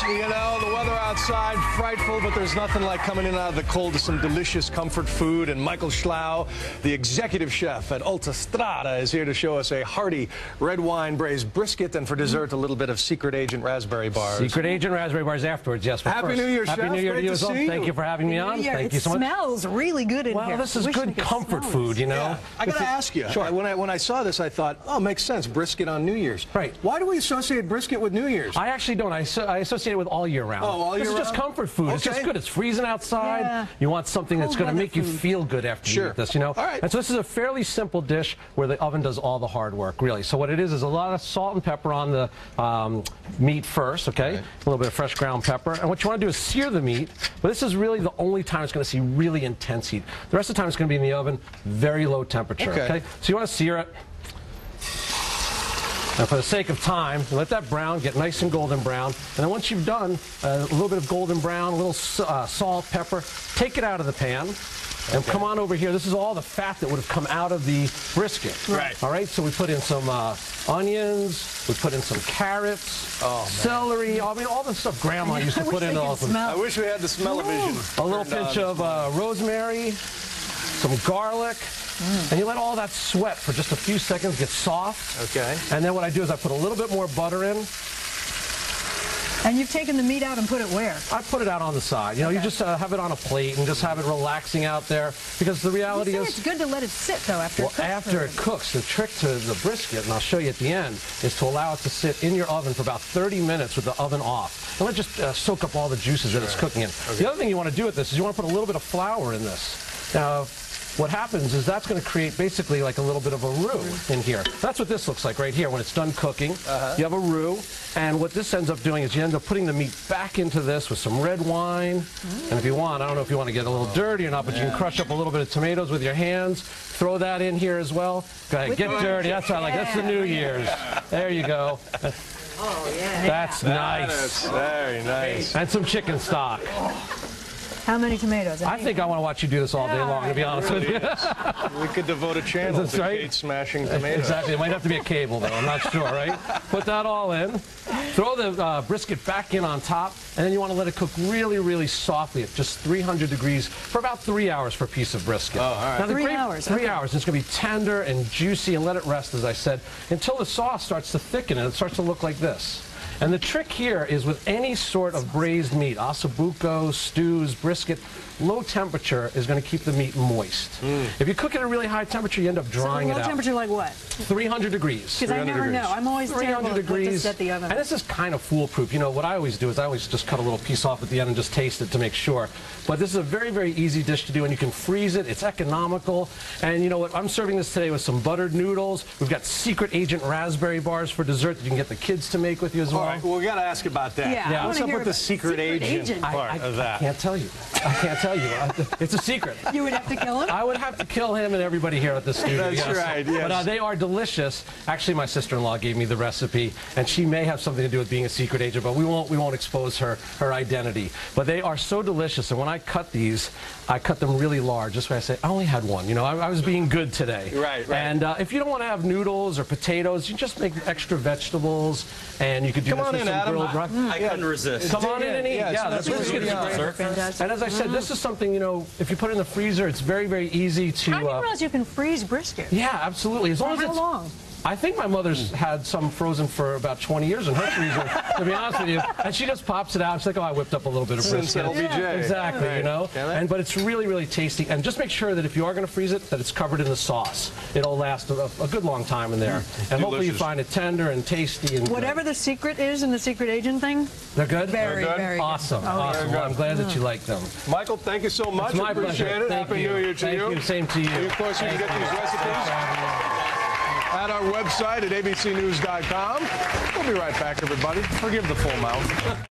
You know, the weather outside, frightful, but there's nothing like coming in out of the cold to some delicious comfort food. And Michael Schlow, the executive chef at Alta Strada, is here to show us a hearty red wine braised brisket, and for dessert, a little bit of Secret Agent raspberry bars. Secret Agent raspberry bars afterwards, yes. Happy New Year, Chef. Happy New Year to you as well. Thank you for having me on. Thank you so much. It smells really good in here. Well, this is good comfort food, you know. Yeah. I got to ask you, sure. when I saw this, I thought, oh, makes sense, brisket on New Year's. Right. Why do we associate brisket with New Year's? I actually don't. I associate it with all year round. Oh, all year round? This is just comfort food. Okay. It's just good. It's freezing outside. Yeah. You want something that's going to make you feel good after you eat this, you know. All right. And so this is a fairly simple dish where the oven does all the hard work, really. So what it is a lot of salt and pepper on the meat first, okay? Right. A little bit of fresh ground pepper. And what you want to do is sear the meat, but this is really the only time it's going to see really intense heat. The rest of the time it's going to be in the oven, very low temperature, okay? So you want to sear it. And for the sake of time, let that brown get nice and golden brown. And then once you've done a little bit of golden brown, a little salt, pepper, take it out of the pan. And come on over here. This is all the fat that would have come out of the brisket. Right. All right, so we put in some onions, we put in some carrots, celery, I mean, all the stuff Grandma used to put in. I wish we had the smell-o-vision. A little pinch of rosemary, some garlic. And you let all that sweat for just a few seconds get soft. Okay. And then what I do is I put a little bit more butter in. And you've taken the meat out and put it where? I put it out on the side. You know, you just have it on a plate and just have it relaxing out there. Because the reality is, it's good to let it sit, though, after it cooks. After it cooks, the trick to the brisket, and I'll show you at the end, is to allow it to sit in your oven for about 30 minutes with the oven off. And let it just soak up all the juices that it's cooking in. Okay. The other thing you want to do with this is you want to put a little bit of flour in this. Now, what happens is that's going to create basically like a little bit of a roux in here. That's what this looks like right here. When it's done cooking, you have a roux. And what this ends up doing is you end up putting the meat back into this with some red wine. And if you want, I don't know if you want to get a little dirty or not, but you can crush up a little bit of tomatoes with your hands. Throw that in here as well. Go ahead, get dirty. That's how I like it. That's the New Year's. There you go. Oh, yeah. That's nice. That's very nice. And some chicken stock. How many tomatoes? I think I want to watch you do this all day long, to be honest with you. We could devote a channel to Kate smashing tomatoes. Exactly. It might have to be a cable, though. I'm not sure, right? Put that all in. Throw the brisket back in on top, and then you want to let it cook really, really softly at just 300 degrees for about 3 hours for a piece of brisket. Oh, all right. Now, 3 hours. 3 hours. It's going to be tender and juicy, and let it rest, as I said, until the sauce starts to thicken and it starts to look like this. And the trick here is with any sort of braised meat, ossobuco, stews, brisket, low temperature is going to keep the meat moist. If you cook it at a really high temperature, you end up drying it out. Low temperature like what? 300 degrees. Because I never know. I'm always 300 degrees. To set the oven. And this is kind of foolproof. You know, what I always do is I always just cut a little piece off at the end and just taste it to make sure. But this is a very, very easy dish to do, and you can freeze it. It's economical. And you know what? I'm serving this today with some buttered noodles. We've got Secret Agent raspberry bars for dessert that you can get the kids to make with you as well. All right, well, we got to ask about that. Yeah. What's up with the Secret Agent part of that? I can't tell you. I can't tell you. It's a secret. You would have to kill him? I would have to kill him and everybody here at the studio. That's right, yes. But they are delicious. Actually, my sister-in-law gave me the recipe, and she may have something to do with being a secret agent, but we won't expose her identity. But they are so delicious, and when I cut these, I cut them really large. This way I say, I only had one. You know, I was being good today. Right. And if you don't want to have noodles or potatoes, you just make extra vegetables, and you could do this with some grilled rice. I couldn't resist. Come on in and eat. Yeah, that's what Fantastic. And as I said, this is something, you know, if you put it in the freezer, it's very, very easy to... I didn't realize you can freeze brisket. Yeah, absolutely. As long as How it's... long? I think my mother's had some frozen for about 20 years in her freezer, to be honest with you. And she just pops it out. She's like, oh, I whipped up a little bit of brisket. LBJ. Exactly, you know. But it's really, really tasty. And just make sure that if you are going to freeze it, that it's covered in the sauce. It'll last a good long time in there. And hopefully you find it tender and tasty. And whatever the secret is in the Secret Agent thing. They're good? Very, very awesome. good. Awesome. Well, I'm glad that you like them. Michael, thank you so much. It's my Appreciate pleasure. it. Thank Happy you. New Year to you. Thank you. Same to you. And of course, you can get these recipes at our website at abcnews.com. We'll be right back, everybody. Forgive the full mouth.